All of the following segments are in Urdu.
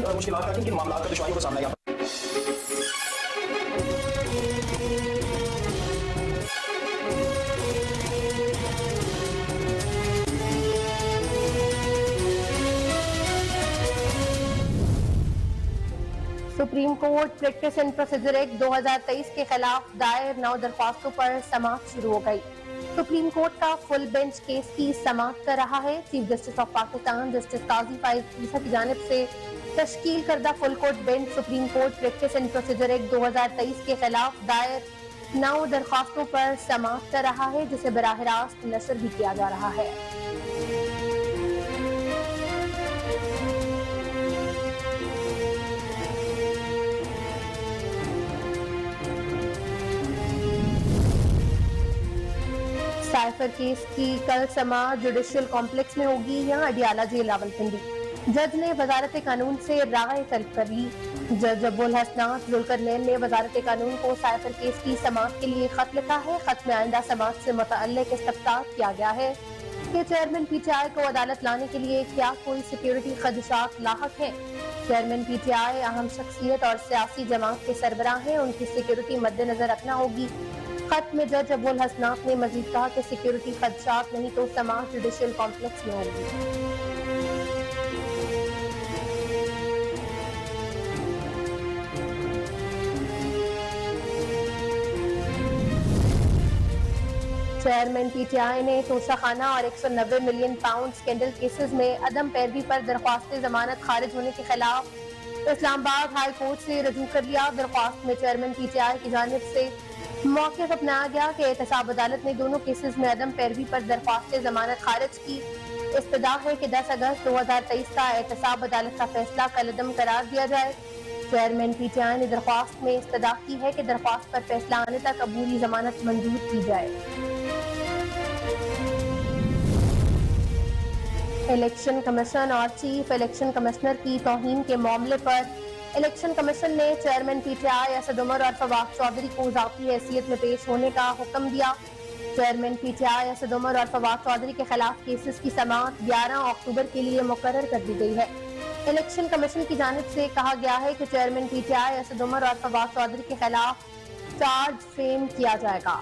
کن مشکلات کا کن معاملات کا دشواریوں کا سامنا یہاں پر Supreme court practice and procedure act 2023 کے خلاف دائر 9 درخواستوں پر سماعت شروع ہو گئی۔ سپریم کورٹ کا فل بینچ کیس کی سماعت کر رہا ہے۔ Chief justice of Pakistan justice Qazi Faez Isa کی جانب سے تشکیل کردہ full court bench supreme court practice and procedure act 2023 کے خلاف دائر 9 درخواستوں پر سماعت کر رہا ہے، جسے براہ راست نشر بھی کیا جا رہا ہے۔ سائفر کیس کی کل سماعت جوڈیشل کمپلیکس میں ہوگی یا اڈیالہ جیل راولپنڈی۔ جج نے وزارت قانون سے رائے طلب کر لی۔ جج ابو الحسنات ذوالقرنین نے وزارت قانون کو سائفر کیس کی سماعت کے لیے خط لکھا ہے۔ خط میں آئندہ سماعت سے متعلق استفسار کیا گیا ہے کہ چیئرمین پی ٹی آئی کو عدالت لانے کے لیے کیا کوئی سیکیورٹی خدشات لاحق ہیں۔ چیئرمین پی ٹی آئی اہم شخصیت اور سیاسی جماعت کے سربراہ ہیں، ان کی سیکیورٹی مد نظر رکھنا ہوگی۔ خط میں جج ابو الحسنات نے مزید کہا کہ سیکیورٹی خدشات نہیں تو سماعت جوڈیشل کمپلیکس میں ہوگی۔ چیئرمین پی ٹی آئی نے توشہ خانہ اور 190 ملین پاؤنڈ سکینڈل کیسز میں عدم پیروی پر درخواست ضمانت خارج ہونے کے خلاف اسلام آباد ہائی کورٹ سے رجوع کر لیا۔ درخواست میں چیئرمین پی ٹی آئی کی جانب سے موقف اپنایا گیا کہ احتساب عدالت نے دونوں کیسز میں عدم پیروی پر درخواست ضمانت خارج کی۔ استدعا ہے کہ 10 اگست 2023 کا احتساب عدالت کا فیصلہ کالعدم قرار دیا جائے۔ چیئرمین پی ٹی آئی نے درخواست میں استدعا کی ہے کہ درخواست پر فیصلہ آنے تک عبوری ضمانت منظور کی جائے۔ الیکشن کمیشن اور چیف الیکشن کمشنر کی توہین کے معاملے پر الیکشن کمیشن نے chairman P T I Asad Umar اور فواد چودھری کو ذاتی حیثیت میں پیش ہونے کا حکم دیا۔ Chairman P T I Asad Umar اور فواد چودھری کے خلاف کیسز کی سماعت 11 اکتوبر کے لیے مقرر کر دی گئی ہے۔ الیکشن کمیشن کی جانب سے کہا گیا ہے کہ chairman P T I Asad Umar اور فواد چودھری کے خلاف چارج فریم کیا جائے گا۔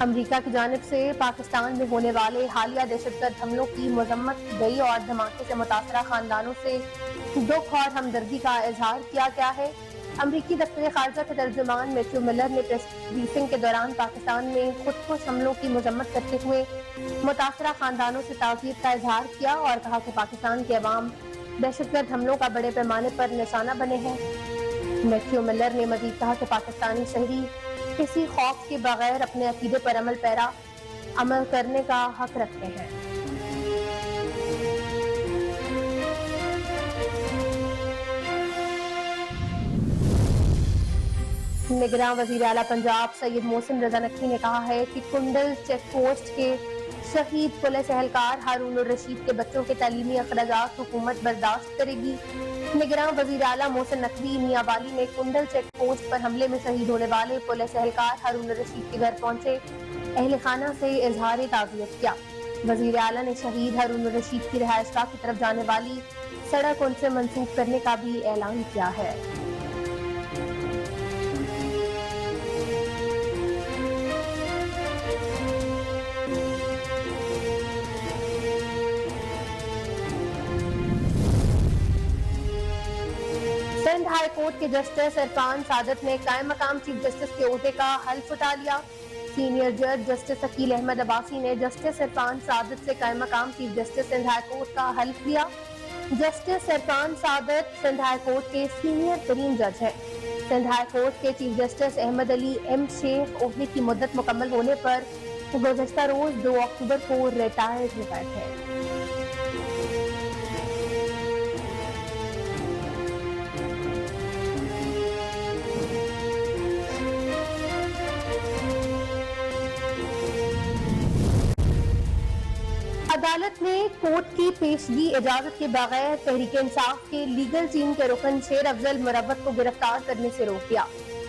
امریکہ کی جانب سے پاکستان میں ہونے والے حالیہ دہشت گرد حملوں کی مذمت کی گئی اور دھماکے سے متاثرہ خاندانوں سے دکھ اور ہمدردی کا اظہار کیا گیا ہے۔ امریکی دفتر خارجہ کے ترجمان میتھیو ملر نے پریس بریفنگ کے دوران پاکستان میں خودکش حملوں کی مذمت کرتے ہوئے متاثرہ خاندانوں سے تعزیت کا اظہار کیا اور کہا کہ پاکستان کے عوام دہشت گرد حملوں کا بڑے پیمانے پر نشانہ بنے ہیں۔ میتھیو ملر نے مزید کہا کہ پاکستانی شہری کسی خوف کے بغیر اپنے عقیدے پر عمل پیرا عمل کرنے کا حق رکھتے ہیں۔ نگراں وزیر اعلیٰ پنجاب سید محسن رضا نقوی نے کہا ہے کہ کنڈل چیک پوسٹ کے شہید پولیس اہلکار ہارون الرشید کے بچوں کے تعلیمی اخراجات حکومت برداشت کرے گی۔ نگراں وزیر اعلیٰ محسن نقوی میاں والی میں کنڈل چیک پوسٹ پر حملے میں شہید ہونے والے پولیس اہلکار ہارون الرشید کے گھر پہنچے اہل خانہ سے اظہار تعزیت کیا۔ وزیر اعلیٰ نے شہید ہارون الرشید کی رہائش گاہ کی طرف جانے والی سڑک ان سے منسوخ کرنے کا بھی اعلان کیا ہے۔ سندھ ہائی کورٹ کے جسٹس عرفان سعادت نے قائم مقام چیف جسٹس کے عہدے کا حلف اٹھا لیا۔ سینئر جج جسٹس عقیل احمد عباسی نے جسٹس عرفان سعادت سے قائم مقام chief justice Sindh high court کا حلف لیا۔ جسٹس عرفان سعادت سندھ ہائی کورٹ کے سینئر ترین جج ہیں۔ سندھ ہائی کورٹ کے چیف جسٹس احمد علی ایم شیخ عہدے کی مدت مکمل ہونے پر گزشتہ روز 2 اکتوبر کو ریٹائر ہو گئے تھے۔ عدالت نے کورٹ کی پیشگی اجازت کے بغیر تحریک انصاف کے لیگل ٹیم کے رکن شیر افضل مروت کو گرفتار کرنے سے روک دیا۔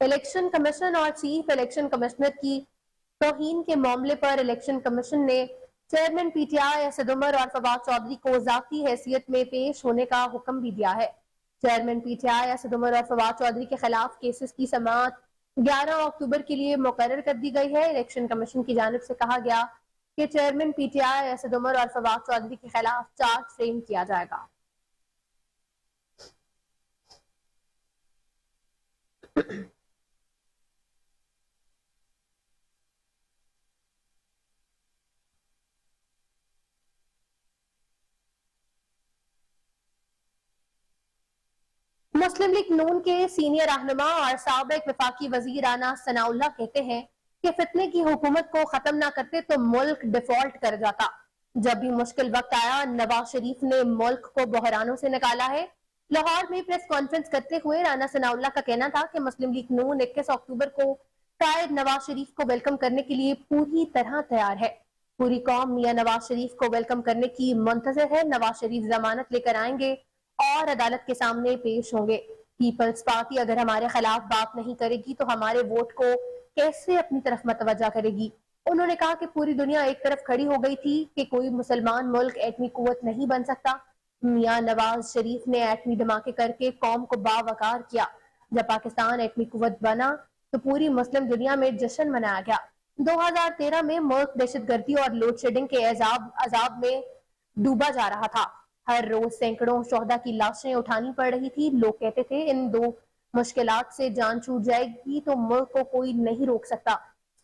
الیکشن کمیشن اور چیف الیکشن کمشنر کی توہین کے معاملے پر الیکشن کمیشن نے chairman P T I Asad Umar اور فواد چودھری کو ذاتی حیثیت میں پیش ہونے کا حکم بھی دیا ہے۔ Chairman P T I Asad Umar اور فواد چودھری کے خلاف کیسز کی سماعت 11 اکتوبر کے لیے مقرر کر دی گئی ہے۔ الیکشن کمیشن کی جانب سے کہا گیا کہ chairman P T I Asad Umar اور فواد چودھری کے خلاف چارج فریم کیا جائے گا۔ مسلم لیگ نون کے سینئر رہنما اور سابق وفاقی وزیر رانا ثناء اللہ کہتے ہیں کہ فتنے کی حکومت کو ختم نہ کرتے تو ملک ڈیفالٹ کر جاتا۔ جب بھی مشکل وقت آیا نواز شریف نے ملک کو بحرانوں سے نکالا ہے۔ لاہور میں پریس کانفرنس کرتے ہوئے رانا ثناء اللہ کا کہنا تھا کہ مسلم لیگ نون 21 اکتوبر کو قائد نواز شریف کو ویلکم کرنے کے لیے پوری طرح تیار ہے۔ پوری قوم میاں نواز شریف کو ویلکم کرنے کی منتظر ہے۔ نواز شریف ضمانت لے کر آئیں گے اور عدالت کے سامنے پیش ہوں گے۔ پیپلز پارٹی اگر ہمارے خلاف بات نہیں کرے گی تو ہمارے ووٹ کو کیسے اپنی طرف متوجہ کرے گی؟ انہوں نے کہا کہ پوری دنیا ایک طرف کھڑی ہو گئی تھی کہ کوئی مسلمان ملک ایٹمی قوت نہیں بن سکتا۔ میاں نواز شریف نے ایٹمی دھماکے کر کے قوم کو باوقار کیا۔ جب پاکستان ایٹمی قوت بنا تو پوری مسلم دنیا میں جشن منایا گیا۔ 2013 میں ملک دہشت گردی اور لوڈ شیڈنگ کے عذاب میں ڈوبا جا رہا تھا۔ ہر روز سینکڑوں شہداء کی لاشیں اٹھانی پڑ رہی تھی۔ لوگ کہتے تھے ان دو مشکلات سے جان چھوٹ جائے گی تو ملک کو کوئی نہیں روک سکتا۔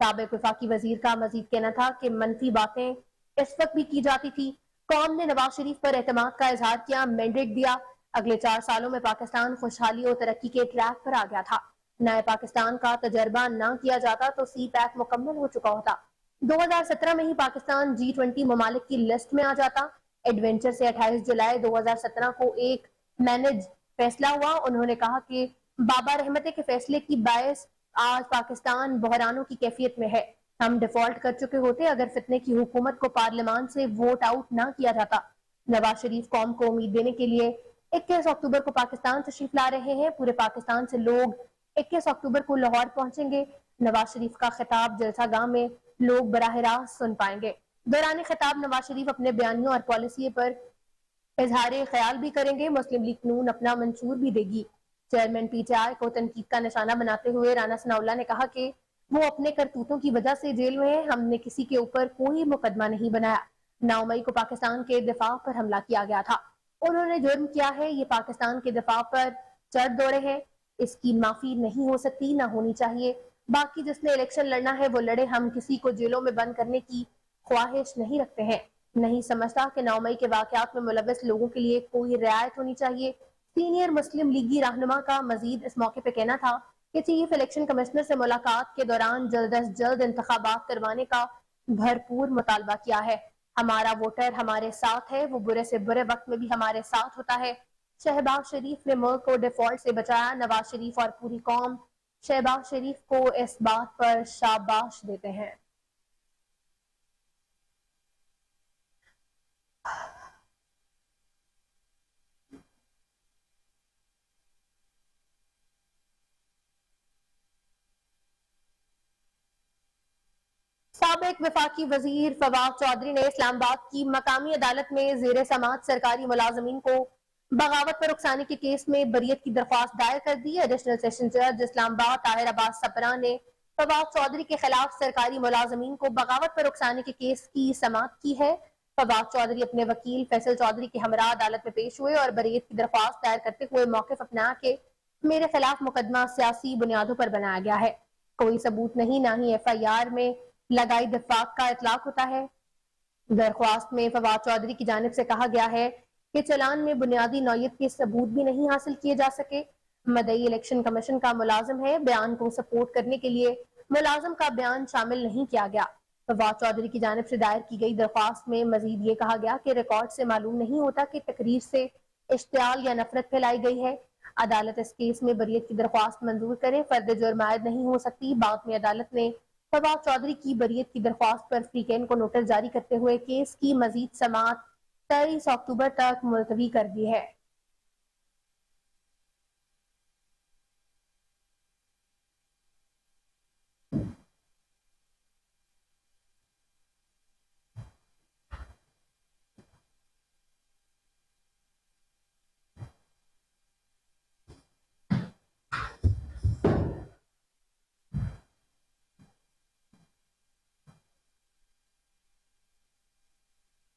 سابق وفاقی وزیر کا مزید کہنا تھا کہ منفی باتیں اس وقت بھی کی جاتی تھی۔ قوم نے نواز شریف پر اعتماد کا اظہار کیا، مینڈیٹ دیا۔ اگلے 4 سالوں میں پاکستان خوشحالی اور ترقی کے ٹریک پر آ گیا تھا۔ نئے پاکستان کا تجربہ نہ کیا جاتا تو سی پیک مکمل ہو چکا ہوتا۔ 2017 میں ہی پاکستان G20 ممالک کی لسٹ میں آ جاتا۔ ایڈونچر سے 28 جولائی 2017 کو ایک مینج فیصلہ ہوا۔ انہوں نے کہا کہ بابا رحمتے کے فیصلے کی باعث آج پاکستان بحرانوں کی کیفیت میں ہے۔ ہم ڈیفالٹ کر چکے ہوتے اگر فتنے کی حکومت کو پارلیمان سے ووٹ آؤٹ نہ کیا جاتا۔ نواز شریف قوم کو امید دینے کے لیے 21 اکتوبر کو پاکستان تشریف لا رہے ہیں۔ پورے پاکستان سے لوگ 21 اکتوبر کو لاہور پہنچیں گے۔ نواز شریف کا خطاب جلسہ گاہ میں لوگ براہ راست سن پائیں گے۔ دوران خطاب نواز شریف اپنے بیانیوں اور پالیسی پر اظہار خیال بھی کریں گے۔ مسلم لیگ نون اپنا منشور بھی دے گی۔ چیئرمین پی ٹی آئی کو تنقید کا نشانہ بناتے ہوئے رانا ثناء اللہ نے کہا کہ وہ اپنے کرتوتوں کی وجہ سے جیل میں ہیں۔ ہم نے کسی کے اوپر کوئی مقدمہ نہیں بنایا۔ 9 مئی کو پاکستان کے دفاع پر حملہ کیا گیا تھا۔ انہوں نے جرم کیا ہے، یہ پاکستان کے دفاع پر چڑھ دوڑے ہیں۔ اس کی معافی نہیں ہو سکتی، نہ ہونی چاہیے۔ باقی جس نے الیکشن لڑنا ہے وہ لڑے۔ ہم کسی کو جیلوں میں بند کرنے کی خواہش نہیں رکھتے ہیں۔ نہیں سمجھتا کہ 9 مئی کے واقعات میں ملوث لوگوں کے لیے کوئی رعایت ہونی چاہیے۔ سینئر مسلم لیگی رہنما کا مزید اس موقع پہ کہنا تھا کہ چیف الیکشن کمشنر سے ملاقات کے دوران جلد از جلد انتخابات کروانے کا بھرپور مطالبہ کیا ہے۔ ہمارا ووٹر ہمارے ساتھ ہے، وہ برے سے برے وقت میں بھی ہمارے ساتھ ہوتا ہے۔ شہباز شریف نے ملک کو ڈیفالٹ سے بچایا۔ نواز شریف اور پوری قوم شہباز شریف کو اس بات پر شاباش دیتے ہیں۔ سابق وفاقی وزیر فواد چودھری نے اسلام آباد کی مقامی عدالت میں زیر سماعت سرکاری ملازمین کو بغاوت پر اکسانے کے کیس میں بریت کی درخواست دائر کر دی۔ ایڈیشنل سیشن جج اسلام آباد طاہر عباس سپرا نے فواد چودھری کے خلاف سرکاری ملازمین کو بغاوت پر اکسانے کے کیس کی سماعت کی ہے۔ فواد چودھری اپنے وکیل فیصل چودھری کے ہمراہ عدالت میں پیش ہوئے اور بریت کی درخواست دائر کرتے ہوئے موقف اپنایا کہ میرے خلاف مقدمہ سیاسی بنیادوں پر بنایا گیا ہے، کوئی ثبوت نہیں، نہ ہی FIR میں لگائی دفاق کا اطلاق ہوتا ہے۔ درخواست میں فواد چودھری کی جانب سے کہا گیا ہے کہ چلان میں بنیادی نوعیت کے ثبوت بھی نہیں حاصل کیے جا سکے۔ مدعی الیکشن کمیشن کا ملازم ہے، بیان کو سپورٹ کرنے کے لیے ملازم کا بیان شامل نہیں کیا گیا۔ فواد چودھری کی جانب سے دائر کی گئی درخواست میں مزید یہ کہا گیا کہ ریکارڈ سے معلوم نہیں ہوتا کہ تقریر سے اشتعال یا نفرت پھیلائی گئی ہے۔ عدالت اس کیس میں بریت کی درخواست منظور کرے، فرد جرم عائد نہیں ہو سکتی۔ بعد میں عدالت نے فواد چودھری کی بریت کی درخواست پر فریقین کو نوٹس جاری کرتے ہوئے کیس کی مزید سماعت 23 اکتوبر تک ملتوی کر دی ہے۔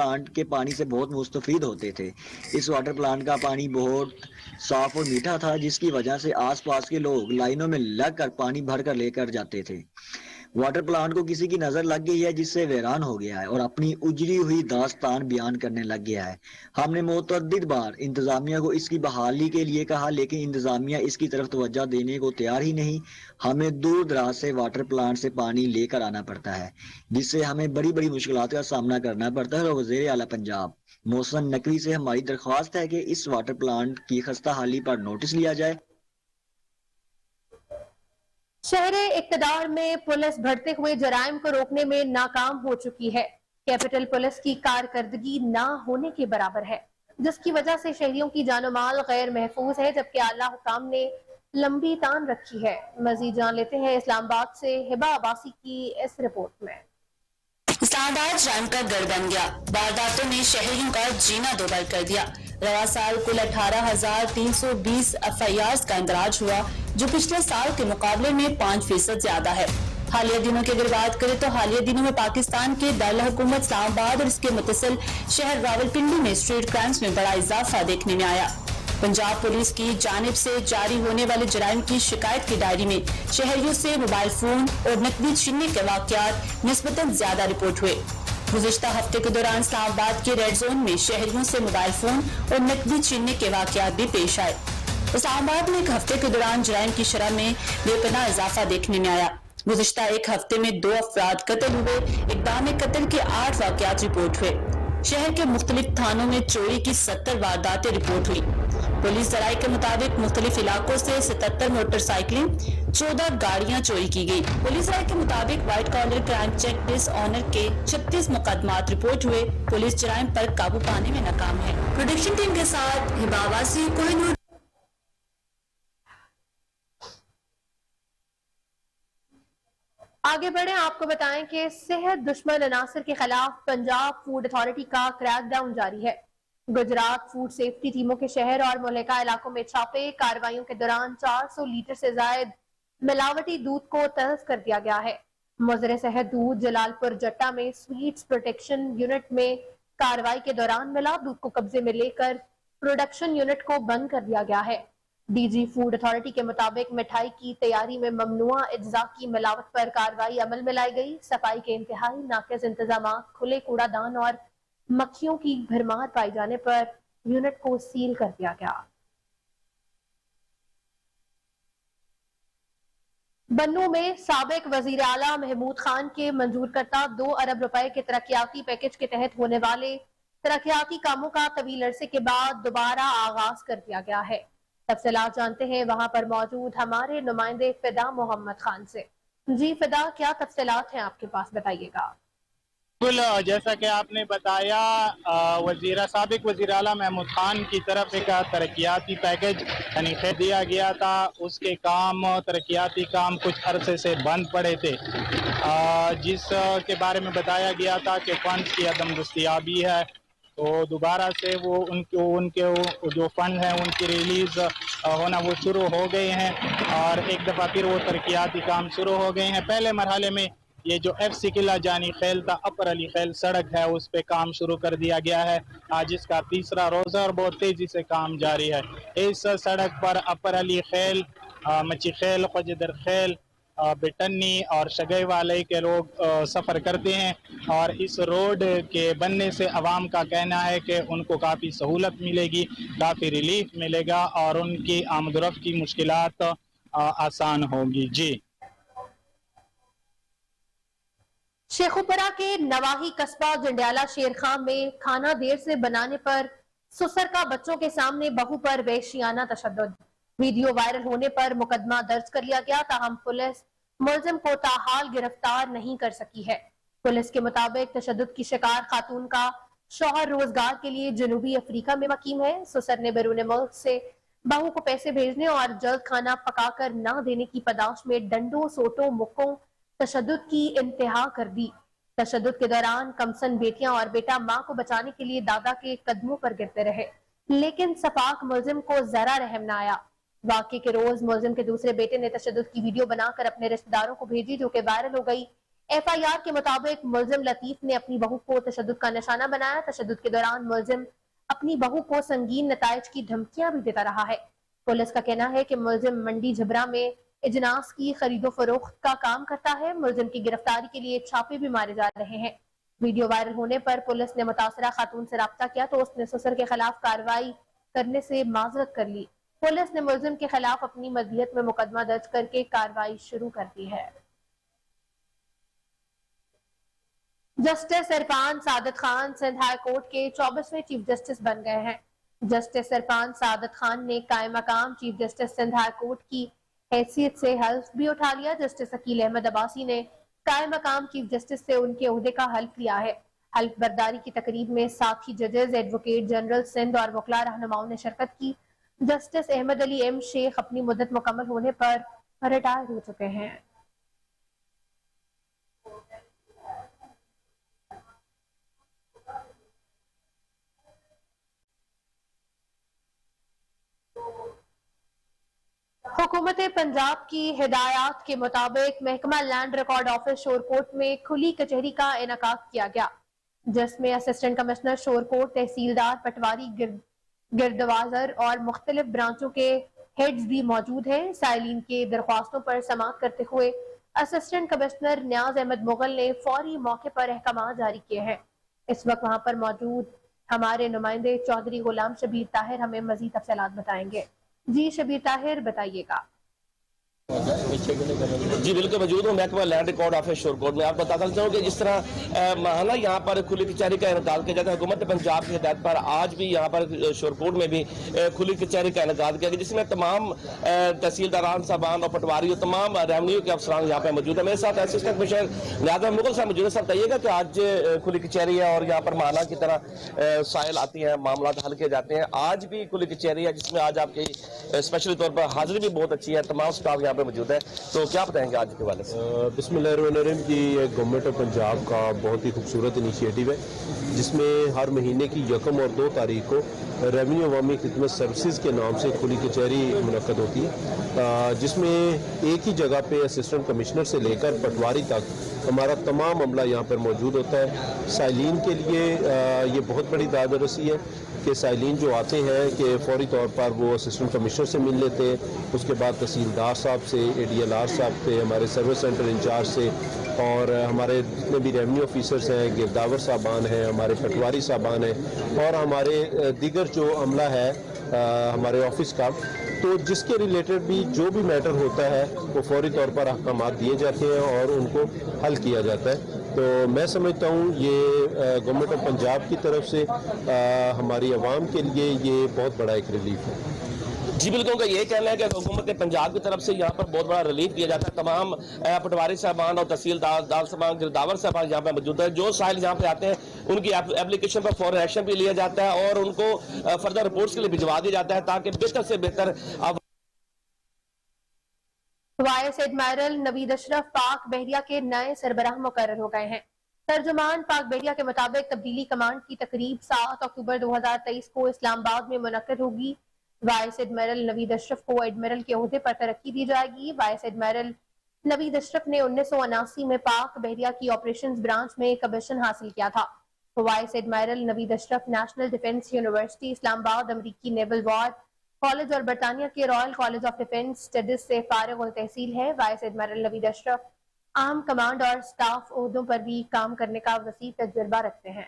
پلانٹ کے پانی سے بہت مستفید ہوتے تھے۔ اس واٹر پلانٹ کا پانی بہت صاف اور میٹھا تھا، جس کی وجہ سے آس پاس کے لوگ لائنوں میں لگ کر پانی بھر کر لے کر جاتے تھے۔ واٹر پلانٹ کو کسی کی نظر لگ گئی ہے، جس سے ویران ہو گیا ہے اور اپنی اجڑی ہوئی داستان بیان کرنے لگ گیا ہے۔ ہم نے متعدد بار انتظامیہ کو اس کی بحالی کے لیے کہا، لیکن انتظامیہ اس کی طرف توجہ دینے کو تیار ہی نہیں۔ ہمیں دور دراز سے واٹر پلانٹ سے پانی لے کر آنا پڑتا ہے، جس سے ہمیں بڑی بڑی مشکلات کا سامنا کرنا پڑتا ہے۔ اور وزیر اعلیٰ پنجاب محسن نقوی سے ہماری درخواست ہے کہ اس واٹر پلانٹ کی خستہ حالی پر نوٹس لیا جائے۔ شہر اقتدار میں پولیس بڑھتے ہوئے جرائم کو روکنے میں ناکام ہو چکی ہے۔ کیپٹل پولیس کی کارکردگی نہ ہونے کے برابر ہے، جس کی وجہ سے شہریوں کی جان و مال غیر محفوظ ہے، جبکہ اعلیٰ حکام نے لمبی تان رکھی ہے۔ مزید جان لیتے ہیں اسلام آباد سے ہبہ عباسی کی اس رپورٹ میں۔ اسلام آباد جرائم کا گڑھ بن گیا، وارداتوں نے شہریوں کا جینا دوبر کر دیا۔ رواں سال کل 18,320 FIRs کا اندراج ہوا، جو پچھلے سال کے مقابلے میں 5% زیادہ ہے۔ حالیہ دنوں کی اگر بات کریں تو حالیہ دنوں میں پاکستان کے دارالحکومت اسلام آباد اور اس کے متصل شہر راولپنڈی میں اسٹریٹ کرائمز میں بڑا اضافہ دیکھنے میں آیا۔ پنجاب پولیس کی جانب سے جاری ہونے والے جرائم کی شکایت کی ڈائری میں شہریوں سے موبائل فون اور نقدی چھیننے کے واقعات نسبتاً زیادہ رپورٹ ہوئے۔ گزشتہ ہفتے کے دوران اسلام آباد کے ریڈ زون میں شہریوں سے موبائل فون اور نقدی چھیننے کے واقعات بھی پیش آئے۔ اسلام آباد میں ایک ہفتے کے دوران جرائم کی شرح میں بے پناہ اضافہ دیکھنے میں آیا۔ گزشتہ ایک ہفتے میں 2 افراد قتل ہوئے، اقدام قتل کے 8 واقعات رپورٹ ہوئے۔ شہر کے مختلف تھانوں میں چوری کی 70 وارداتیں رپورٹ ہوئی۔ پولیس ذرائع کے مطابق مختلف علاقوں سے 77 موٹر سائیکلیں، 14 گاڑیاں چوری کی گئی۔ پولیس ذرائع کے مطابق وائٹ کالر کرائم چیک ڈس آنر کے 36 مقدمات رپورٹ ہوئے۔ پولیس جرائم پر قابو پانے میں ناکام ہے۔ پروڈکشن ٹیم کے ساتھ ہبہ عباسی، کوہ نور۔ آگے بڑھیں، آپ کو بتائیں کہ صحت دشمن عناصر کے خلاف پنجاب فوڈ اتھارٹی کا کریک ڈاؤن جاری ہے۔ گجرات فوڈ سیفٹی ٹیموں کے شہر اور ملحقہ علاقوں میں چھاپے، کارروائیوں کے دوران 400 لیٹر سے زائد ملاوٹی دودھ کو طرد کر دیا گیا ہے۔ مضر صحت دودھ جلال پور جٹا میں سویٹس پروٹیکشن یونٹ میں کارروائی کے دوران ملا دودھ کو قبضے میں لے کر پروڈکشن یونٹ کو بند کر دیا گیا ہے۔ ڈی جی فوڈ اتھارٹی کے مطابق مٹھائی کی تیاری میں ممنوعہ اجزاء کی ملاوٹ پر کارروائی عمل میں لائی گئی۔ صفائی کے انتہائی ناقص انتظامات، کھلے کوڑا دان اور مکھیوں کی بھرمار پائے جانے پر یونٹ کو سیل کر دیا گیا۔ بنوں میں سابق وزیر اعلیٰ محمود خان کے منظور کردہ 2 ارب روپے کے ترقیاتی پیکج کے تحت ہونے والے ترقیاتی کاموں کا طویل عرصے کے بعد دوبارہ آغاز کر دیا گیا ہے۔ تفصیلات جانتے ہیں وہاں پر موجود ہمارے نمائندے فدا محمد خان سے۔ جی فدا، کیا تفصیلات ہیں آپ کے پاس، بتائیے گا۔ بالکل، جیسا کہ آپ نے بتایا، سابق وزیر اعلیٰ محمود خان کی طرف ایک ترقیاتی پیکج یعنی دیا گیا تھا۔ اس کے ترقیاتی کام کچھ عرصے سے بند پڑے تھے، جس کے بارے میں بتایا گیا تھا کہ فنڈز کی عدم دستیابی ہے، تو دوبارہ سے وہ ان کے جو فنڈ ہیں ان کی ریلیز ہونا وہ شروع ہو گئے ہیں، اور ایک دفعہ پھر وہ ترقیاتی کام شروع ہو گئے ہیں۔ پہلے مرحلے میں یہ جو FCC قلعہ جانی خیل تا اپر علی خیل سڑک ہے، اس پہ کام شروع کر دیا گیا ہے، جس کا 3را روزہ اور بہت تیزی سے کام جاری ہے۔ اس سڑک پر اپر علی خیل، مچی خیل، خجدر خیل، بٹنی اور شگئی والے کے لوگ سفر کرتے ہیں، اور اس روڈ کے بننے سے عوام کا کہنا ہے کہ ان کو کافی سہولت ملے گی، کافی ریلیف ملے گا، اور ان کی آمد و رفت کی مشکلات آسان ہوگی۔ جی، شیخوپورہ کے نواحی قصبہ جنڈیالہ شیر خان میں کھانا دیر سے بنانے پر سسر کا بچوں کے سامنے بہو پر وحشیانہ تشدد۔ ویڈیو وائرل ہونے پر مقدمہ درج کر لیا گیا، تاہم پولیس ملزم کو تاحال گرفتار نہیں کر سکی ہے۔ پولیس کے مطابق تشدد کی شکار خاتون کا شوہر روزگار کے لیے جنوبی افریقہ میں مقیم ہے۔ سسر نے بیرون ملک سے بہو کو پیسے بھیجنے اور جلد کھانا پکا کر نہ دینے کی پاداش میں ڈنڈوں، سوٹوں، مکوں تشدد کی انتہا کر دی۔ تشدد کے دوران کمسن بیٹیاں اور بیٹا ماں کو بچانے کے لیے دادا کے قدموں پر گرتے رہے، لیکن سفاک ملزم کو ذرا رحم نہ آیا۔ واقعے کے روز ملزم کے دوسرے بیٹے نے تشدد کی ویڈیو بنا کر اپنے رشتہ داروں کو بھیجی، جو کہ وائرل ہو گئی۔ FIR کے مطابق ملزم لطیف نے اپنی بہو کو تشدد کا نشانہ بنایا. تشدد کے دوران ملزم اپنی بہو کو سنگین نتائج کی دھمکیاں بھی دیتا رہا ہے. پولیس کا کہنا ہے کہ ملزم منڈی جھبرا میں اجناس کی خرید و فروخت کا کام کرتا ہے. ملزم کی گرفتاری کے لیے چھاپے بھی مارے جا رہے ہیں. ویڈیو وائرل ہونے پر پولیس نے متاثرہ خاتون سے رابطہ کیا تو اس نے سسر کے خلاف کارروائی کرنے سے معذرت کر لی. پولیس نے ملزم کے خلاف اپنی ملکیت میں مقدمہ درج کر کے کارروائی شروع کر دی ہے. جسٹس عرفان سعادت خان سندھ ہائی کورٹ کے 24ویں چیف جسٹس بن گئے ہیں. جسٹس عرفان سعادت خان نے قائم مقام chief justice Sindh high court کی حیثیت سے حلف بھی اٹھا لیا. جسٹس عقیل احمد عباسی نے قائم مقام چیف جسٹس سے ان کے عہدے کا حلف لیا ہے. حلف برداری کی تقریب میں ساتھی ججز، ایڈوکیٹ جنرل سندھ اور وکلاء رہنماؤں نے شرکت کی. جسٹس احمد علی ایم شیخ اپنی مدت مکمل ہونے پر ریٹائر ہو چکے ہیں. حکومت پنجاب کی ہدایات کے مطابق محکمہ لینڈ ریکارڈ آفس شورکوٹ میں کھلی کچہری کا انعقاد کیا گیا، جس میں اسسٹنٹ کمشنر شورکوٹ، تحصیلدار، پٹواری، گردوازر اور مختلف برانچوں کے ہیڈز بھی موجود ہیں. سائلین کے درخواستوں پر سماعت کرتے ہوئے اسسٹنٹ کمشنر نیاز احمد مغل نے فوری موقع پر احکامات جاری کیے ہیں. اس وقت وہاں پر موجود ہمارے نمائندے چودھری غلام شبیر طاہر ہمیں مزید تفصیلات بتائیں گے. جی شبیر طاہر بتائیے گا. جی بالکل موجود ہوں محکمہ لینڈ ریکارڈ آفس شورکوٹ میں. آپ بتاتا چاہوں کہ جس طرح ماہانہ یہاں پر کھلی کچہری کا انعقاد کیا جاتا ہے، حکومت پنجاب کی ہدایت پر آج بھی یہاں پر شورکوٹ میں بھی کھلی کچہری کا انعقاد کیا گیا، جس میں تمام تحصیلداران صاحبان اور پٹواری اور تمام ریونیو کے افسران یہاں پہ موجود ہیں. میرے ساتھ اسسٹنٹ کمشنر نیاز احمد مغل صاحب موجود ہیں. صاحب بتائیے گا کہ آج کھلی کچہری ہے اور یہاں پر ماہانہ کی طرح سائل آتی ہیں، معاملات حل کیے جاتے ہیں. آج بھی کھلی کچہری ہے جس میں آج آپ کی اسپیشلی طور پر حاضری بھی بہت اچھی ہے، تمام سٹاف یہاں پہ موجود ہے، تو کیا بتائیں گے آج کے حوالے سے؟ بسم اللہ الرحمن الرحیم. یہ گورنمنٹ آف پنجاب کا بہت ہی خوبصورت انیشیٹو ہے جس میں ہر مہینے کی 1 اور 2 تاریخ کو ریونیو عوامی خدمت سروسز کے نام سے کھلی کچہری منعقد ہوتی ہے، جس میں ایک ہی جگہ پہ اسسٹنٹ کمشنر سے لے کر پٹواری تک ہمارا تمام عملہ یہاں پر موجود ہوتا ہے. سائلین کے لیے یہ بہت بڑی داد رسی ہے کہ سائلین جو آتے ہیں کہ فوری طور پر وہ اسسٹنٹ کمشنر سے مل لیتے ہیں، اس کے بعد تحصیلدار صاحب سے، ADLR صاحب سے، ہمارے سروس سینٹر انچارج سے، اور ہمارے جتنے بھی ریونیو آفیسرز ہیں، گرداور صاحبان ہیں، ہمارے پٹواری صاحبان ہیں، اور ہمارے دیگر جو عملہ ہے ہمارے آفس کا، تو جس کے ریلیٹڈ بھی جو بھی میٹر ہوتا ہے وہ فوری طور پر احکامات دیے جاتے ہیں اور ان کو حل کیا جاتا ہے. تو میں سمجھتا ہوں یہ گورنمنٹ آف پنجاب کی طرف سے ہماری عوام کے لیے یہ بہت بڑا ایک ریلیف ہے. جی بالکل، کا یہ کہنا ہے کہ حکومت پنجاب کی طرف سے یہاں پر بہت بڑا ریلیف دیا جاتا ہے. تمام پٹواری صاحبان اور تحصیلدار صاحبان، گرداور صاحبان یہاں پہ موجود ہے. جو سائل یہاں پہ آتے ہیں ان کی اپلیکیشن پر فوری ایکشن بھی لیا جاتا ہے اور ان کو فردر رپورٹس کے لیے بھجوا دیا جاتا ہے تاکہ بہتر سے بہتر. وائس ایڈمائرل نوید اشرف پاک بحریہ کے نئے سربراہ مقرر ہو گئے ہیں. ترجمان پاک بحریہ کے مطابق تبدیلی کمانڈ کی تقریب 7 اکتوبر 2023 کو اسلام آباد میں منعقد ہوگی. وائس ایڈمائرل نوید اشرف کو ایڈمائرل کے عہدے پر ترقی دی جائے گی. وائس ایڈمائرل نوید اشرف نے 1979 میں پاک بحریہ کی آپریشنز برانچ میں کمیشن حاصل کیا تھا. وائس ایڈمائرل نوید اشرف نیشنل ڈیفنس یونیورسٹی اسلام آباد، امریکی نیول وار کالج اور برطانیہ کے Royal college of defence studies سے فارغ التحصیل ہے. وائس ایڈمائرل نوید اشرف عام کمانڈ اور سٹاف عہدوں پر بھی کام کرنے کا وسیع تجربہ رکھتے ہیں.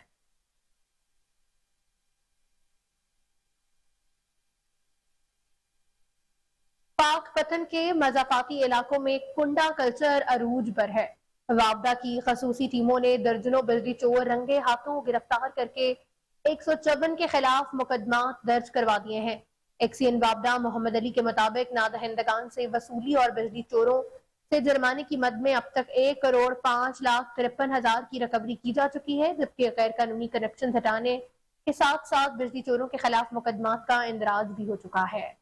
پاک پتن کے مضافاتی علاقوں میں کنڈا کلچر عروج پر ہے. وابدہ کی خصوصی ٹیموں نے درجنوں بجلی چور رنگے ہاتھوں گرفتار کر کے 154 کے خلاف مقدمات درج کروا دیے ہیں. ایکسین وابدہ محمد علی کے مطابق نادہندگان سے وصولی اور بجلی چوروں سے جرمانے کی مد میں اب تک 1,05,53,000 کی ریکوری کی جا چکی ہے، جبکہ غیر قانونی کنیکشن ہٹانے کے ساتھ ساتھ بجلی چوروں کے خلاف مقدمات کا اندراج بھی ہو چکا ہے.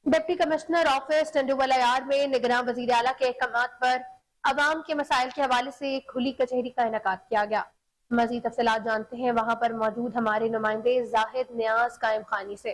ڈپٹی کمشنر آفس ٹنڈوالایار میں نگراں وزیر اعلیٰ کے احکامات پر عوام کے مسائل کے حوالے سے کھلی کچہری کا انعقاد کیا گیا. مزید تفصیلات جانتے ہیں وہاں پر موجود ہمارے نمائندے زاہد نیاز قائم خانی سے.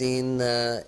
3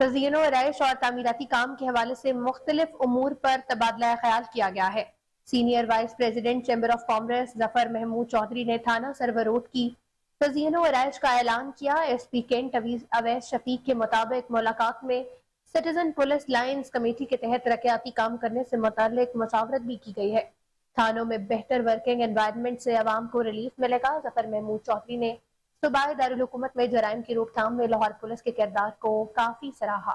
تزئین و آرائش اور تعمیراتی کام کے حوالے سے مختلف امور پر تبادلہ خیال کیا گیا ہے۔ Senior vice president chamber of commerce Zafar Mahmood Chaudhry نے تھانہ سرور روڈ کی تزئین و آرائش کا اعلان کیا۔ ایس پی کینٹ اویس شفیق کے مطابق ملاقات میں سٹیزن پولیس لائنز کمیٹی کے تحت ترقیاتی کام کرنے سے متعلق مشاورت بھی کی گئی ہے۔ تھانوں میں بہتر ورکنگ انوائرمنٹ سے عوام کو ریلیف ملے گا۔ ظفر محمود چودھری نے صوبائی دارالحکومت میں جرائم کی روک تھام میں لاہور پولیس کے کردار کو کافی سراہا۔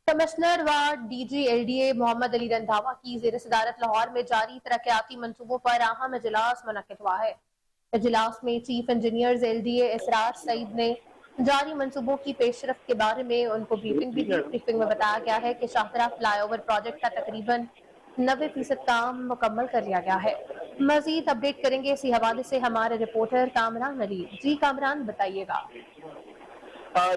کمشنر و D G L D A Muhammad Ali Randhawa کی زیر صدارت لاہور میں جاری ترقیاتی منصوبوں پر اہم اجلاس منعقد ہوا ہے۔ اجلاس میں chief engineers L D A Israr Saeed نے جاری منصوبوں کی پیش رفت کے بارے میں ان کو بریفنگ بھی دی۔ بریفنگ میں بتایا گیا ہے کہ شاہدرہ فلائی اوور پروجیکٹ کا تقریباً 90% کام مکمل کر لیا گیا ہے۔ مزید اپڈیٹ کریں گے اسی حوالے سے ہمارے رپورٹر کامران علی۔ جی کامران، بتائیے گا۔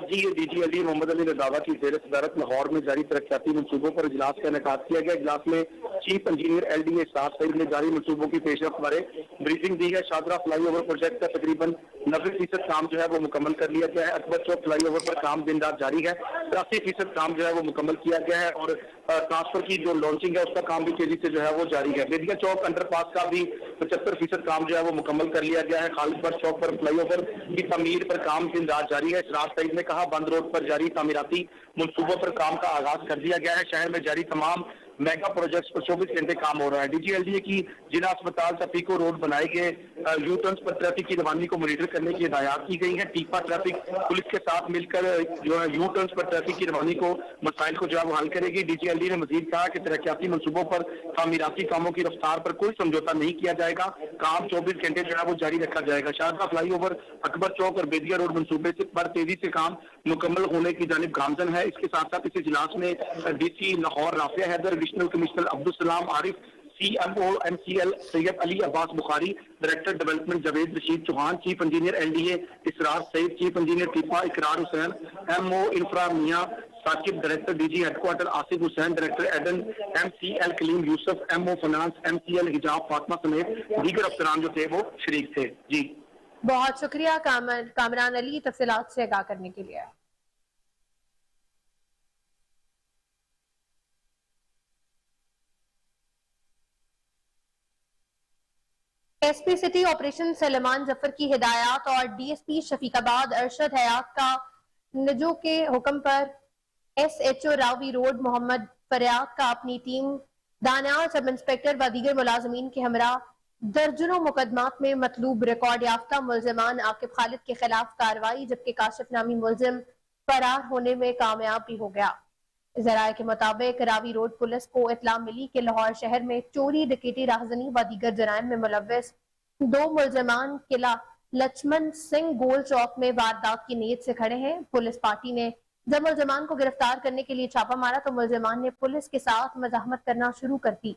جی D G L D Muhammad Ali Randhawa کی زیر صدارت لاہور میں جاری ترقیاتی منصوبوں پر اجلاس کا انعقاد کیا گیا۔ اجلاس میں chief engineer L D A Israr Saeed نے جاری منصوبوں کی پیش رفت بارے بریفنگ دی ہے۔ شاہدرہ فلائی اوور پروجیکٹ کا تقریباً 90% کام جو ہے وہ مکمل کر لیا گیا ہے۔ اکبر چوک فلائی اوور پر کام دن رات جاری ہے۔ 83% کام جو ہے وہ مکمل کیا گیا ہے اور ٹرانسفر کی جو لانچنگ ہے اس کا کام بھی تیزی سے جو ہے وہ جاری ہے۔ بیدیا چوک انڈر پاس کا بھی 75% کام جو ہے وہ مکمل کر لیا گیا ہے۔ خالد but Chowk per fly over کی تعمیر پر کام دن رات جاری ہے۔ اسرار سعید نے کہا بند روڈ پر جاری تعمیراتی منصوبوں پر کام کا آغاز کر دیا گیا ہے۔ شہر میں جاری تمام میگا پروجیکٹس پر 24 گھنٹے کام ہو رہا ہے۔ D G L D A کی جنا اسپتال تفیقو روڈ بنائے گئے یو ٹرنس پر ٹریفک کی روانی کو مانیٹر کرنے کی ہدایات کی گئی ہیں۔ ٹیپا ٹریفک پولیس کے ساتھ مل کر جو ہے یو ٹرنس پر ٹریفک کی روانی کو مسائل کو جو ہے وہ حل کرے گی۔ ڈی جی ایل ڈی نے مزید کہا کہ ترقیاتی منصوبوں پر تعمیراتی کاموں کی رفتار پر کوئی سمجھوتا نہیں کیا جائے گا۔ کام 24 گھنٹے جو ہے وہ جاری رکھا جائے گا۔ شاہدرہ فلائی اوور، اکبر چوک اور بیدیا روڈ منصوبے پر تیزی سے کام مکمل ہونے کی جانب گامزن ہے۔ اس کے ساتھ ساتھ اس اجلاس میں D C Lahore Rafia Haider, additional commissioner Abdul Salam Arif, C M O M C L Syed Ali Abbas Bukhari, director development Javed Rashid Chauhan, chief engineer L D A Israr Saeed, chief engineer TEPA Iqrar Hussain, M O infra Mian Saqib, director D G head quarter Asif Hussain, director admin M C L Kaleem Yousuf, M O finance M C L Hijab Fatima سمیت دیگر افسران جو تھے وہ شریک تھے۔ جی بہت شکریہ کامران علی تفصیلات سے آگاہ کرنے کے لیے۔ ایس پی سٹی آپریشن سلیمان ظفر کی ہدایات اور ڈی ایس پی شفیق آباد ارشد حیات کا نجو کے حکم پر ایس ایچ او راوی روڈ محمد فریاد کا اپنی ٹیم دانیال سب انسپیکٹر و دیگر ملازمین کے ہمراہ درجنوں مقدمات میں مطلوب ریکارڈ یافتہ ملزمان عاقب خالد کے خلاف کارروائی، جبکہ کاشف نامی ملزم فرار ہونے میں کامیاب بھی ہو گیا۔ ذرائع کے مطابق راوی روڈ پولیس کو اطلاع ملی کہ لاہور شہر میں چوری، ڈکیتی، راہزنی و دیگر جرائم میں ملوث 2 ملزمان قلعہ لچمن سنگھ گول چوک میں واردات کی نیت سے کھڑے ہیں۔ پولیس پارٹی نے جب ملزمان کو گرفتار کرنے کے لیے چھاپا مارا تو ملزمان نے پولیس کے ساتھ مزاحمت کرنا شروع کر دی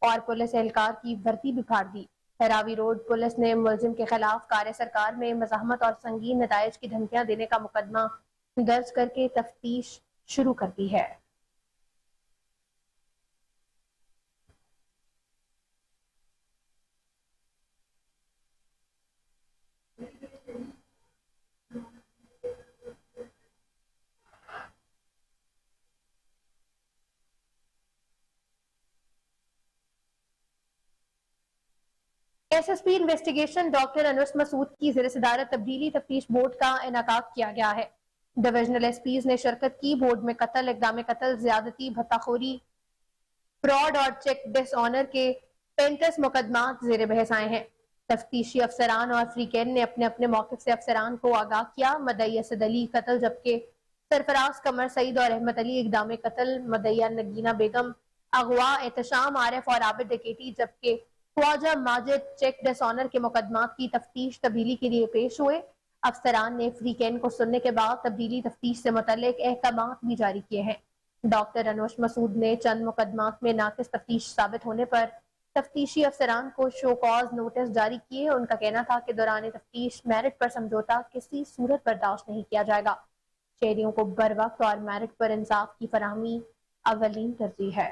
اور پولیس اہلکار کی وردی بھی پھاڑ دی۔ راوی روڈ پولیس نے ملزم کے خلاف کار سرکار میں مزاحمت اور سنگین نتائج کی دھمکیاں دینے کا مقدمہ درج کر کے تفتیش شروع کر دی ہے۔ S S P investigation doctor Anus Masood کی زیر صدارت تبدیلی تفتیش بورڈ کا انعقاد کیا گیا ہے۔ ڈویژنل ایس پیز نے شرکت کی۔ بورڈ میں قتل، اقدام قتل، زیادتی، بھتہ خوری، فراڈ اور چیک ڈس آنر کے 35 مقدمات زیر بحث آئے ہیں۔ تفتیشی افسران اور فریقین نے اپنے اپنے موقف سے افسران کو آگاہ کیا۔ مدعی اسد علی قتل، جبکہ سرفراز قمر سعید اور احمد علی اقدام قتل، مدعیہ نگینہ بیگم اغوا، احتشام عارف اور عابد ڈکیتی، جبکہ خواجہ ماجد چیک ڈس آنر کے مقدمات کی تفتیش تبدیلی کے لیے پیش ہوئے۔ افسران نے فریقین کو سننے کے بعد تبدیلی تفتیش سے متعلق احکامات بھی جاری کیے ہیں۔ ڈاکٹر انوش مسعود نے چند مقدمات میں ناقص تفتیش ثابت ہونے پر تفتیشی افسران کو شو کاز نوٹس جاری کیے۔ ان کا کہنا تھا کہ دوران تفتیش میرٹ پر سمجھوتا کسی صورت برداشت نہیں کیا جائے گا۔ شہریوں کو بر وقت اور میرٹ پر انصاف کی فراہمی اولین ترجیح ہے۔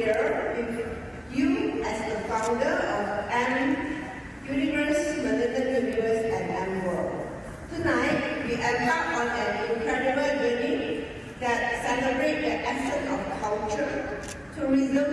Here with you as the founder of AM Universe, Millennium Universe and AM World. Tonight, we embark on an incredible journey that celebrates the essence of culture, tourism.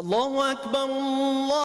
Allahu Akbar।